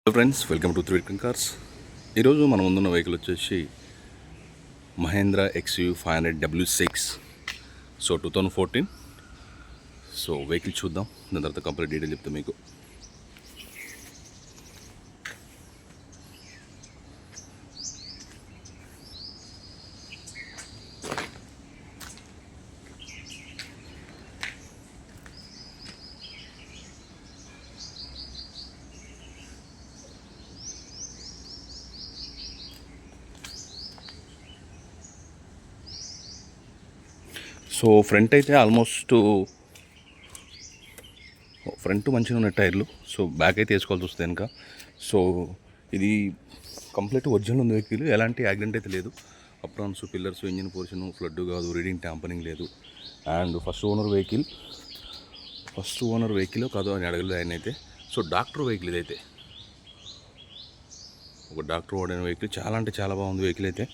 Hello friends, welcome to Trivikram cars. ఈరోజు మన ముందున్న వెహికల్ వచ్చేసి Mahindra XUV 500 W6. So 2014. So vehicle చూద్దాం, దాని తర్వాత కంప్లీట్ డీటెయిల్ చెప్తాం మీకు. సో ఫ్రంట్ అయితే ఆల్మోస్ట్ ఫ్రంట్ మంచిగా ఉన్న టైర్లు. సో బ్యాక్ అయితే వేసుకోవాల్సి వస్తుంది వెనుక. సో ఇది కంప్లీట్ ఒరిజినల్ ఉంది వెహికల్, ఎలాంటి యాక్సిడెంట్ అయితే లేదు. Aprons, pillars, engine portion flood కాదు, రీడింగ్ ట్యాంపరింగ్ లేదు. అండ్ ఫస్ట్ ఓనర్ వెహికల్ కాదు అని అడగలేదు ఆయన అయితే. సో డాక్టర్ వెహికల్ ఇదైతే, ఒక డాక్టర్ వాడిన వెహికల్. చాలా అంటే చాలా బాగుంది వెహికల్ అయితే.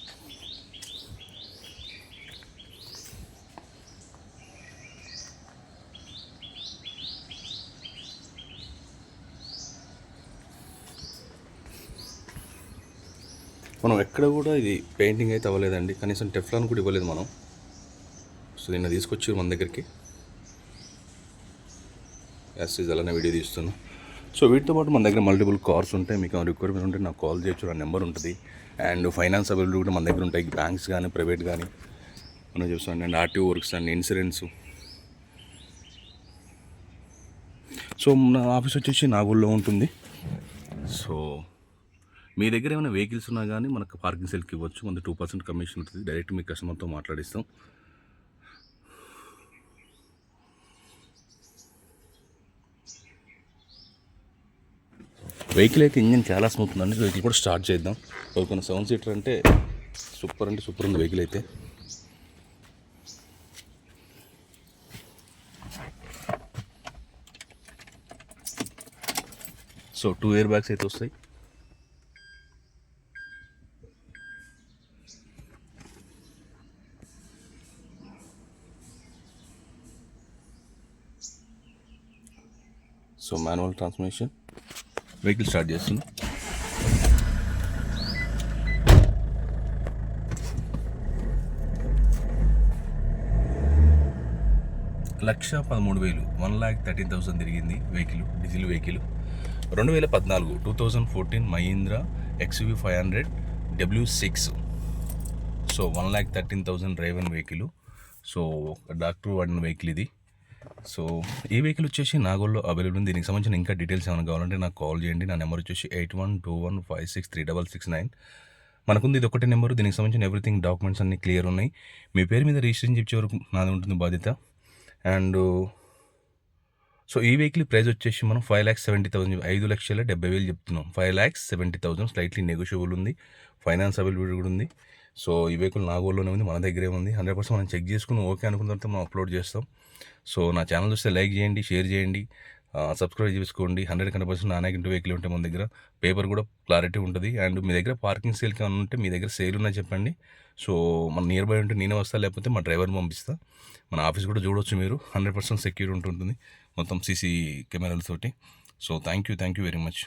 మనం ఎక్కడ కూడా ఇది పెయింటింగ్ అయితే అవ్వలేదండి, కనీసం టెఫ్లాన్ కూడా ఇవ్వలేదు మనం. సో నిన్న తీసుకొచ్చి మన దగ్గరికి అలానే వీడియో తీస్తున్నాం. సో వీటితో పాటు మన దగ్గర మల్టిపుల్ కార్స్ ఉంటాయి. మీకు రిక్వైర్మెంట్ ఉంటే నాకు కాల్ చేయొచ్చు, నా నెంబర్ ఉంటుంది. అండ్ ఫైనాన్స్ అవైలబుల్ కూడా మన దగ్గర ఉంటాయి, బ్యాంక్స్ కానీ ప్రైవేట్ కానీ మనం చూస్తాం. And RTO works and insurance. So నా ఆఫీస్ వచ్చేసి నాగూల్లో ఉంటుంది. సో మీ దగ్గర ఏమైనా వెహికల్స్ ఉన్నా కానీ మనకు పార్కింగ్ సెల్కి ఇవ్వచ్చు. మన 2% కమిషన్ ఉంటుంది. డైరెక్ట్ మీ కస్టమర్తో మాట్లాడిస్తాం. వెహికల్ అయితే ఇంజిన్ చాలా స్మూత్ ఉందండి. వెహికల్ కూడా స్టార్ట్ చేద్దాం. ఎవరికైనా 7 సీటర్ అంటే సూపర్ ఉంది వెహికల్ అయితే. సో 2 ఎయిర్ బ్యాగ్స్ అయితే వస్తాయి. So manual transmission. Vehicle start చేస్తున్నాం. $1,13,000 1,13,000 తిరిగింది vehicle. Diesel vehicle 2014 2014 Mahindra XUV 500 W6. So 1,13,000 driven vehicle. So doctor వాడిన వెహికల్ ఇది. సో ఈ వెహికల్ వచ్చేసి నాగోల్లో అవైలబుల్ ఉంది. దీనికి సంబంధించిన ఇంకా డీటెయిల్స్ ఏమైనా కావాలంటే నాకు కాల్ చేయండి. నా నెంబర్ వచ్చేసి 8121563669. మనకుంది ఇది ఒకటే నెంబరు. దీనికి సంబంధించిన ఎవ్రీథింగ్ డాక్యుమెంట్స్ అన్నీ క్లియర్ ఉన్నాయి. మీ పేరు మీద రిజిస్ట్రేషన్ చెప్పే వరకు నాది ఉంటుంది బాధ్యత. అండ్ సో ఈ వెహికల్ ప్రైస్ వచ్చేసి మనం 5,70,000 5,70,000 చెప్తున్నాం. 5,70,000 స్లైట్లీ నెగోషియబుల్ ఉంది. ఫైనాన్స్ అవైలబుల్ కూడా ఉంది. సో ఈ వెహికల్ నాగోల్లోనే ఉంది, మన దగ్గరే ఉంది. 100% మనం చెక్ చేసుకుని ఓకే అనుకున్న తర్వాత మనం అప్లోడ్ చేస్తాం. సో నా ఛానల్ చూస్తే లైక్ చేయండి, షేర్ చేయండి, సబ్స్క్రైబ్ చేసుకోండి. 100% నానెగెంట్ వెహికల్ ఉంటే మన దగ్గర పేపర్ కూడా క్లారిటీ ఉంటుంది. అండ్ మీ దగ్గర పార్కింగ్ సేల్కి ఏమైనా ఉంటే, మీ దగ్గర సేల్ ఉన్నా చెప్పండి. సో మన నియర్ బై ఉంటే నేనే వస్తా, లేకపోతే మా డ్రైవర్ని పంపిస్తా. మన ఆఫీస్ కూడా చూడవచ్చు మీరు. 100% సెక్యూర్ ఉంటుంది మొత్తం సీసీ కెమెరాలతోటి. So thank you very much.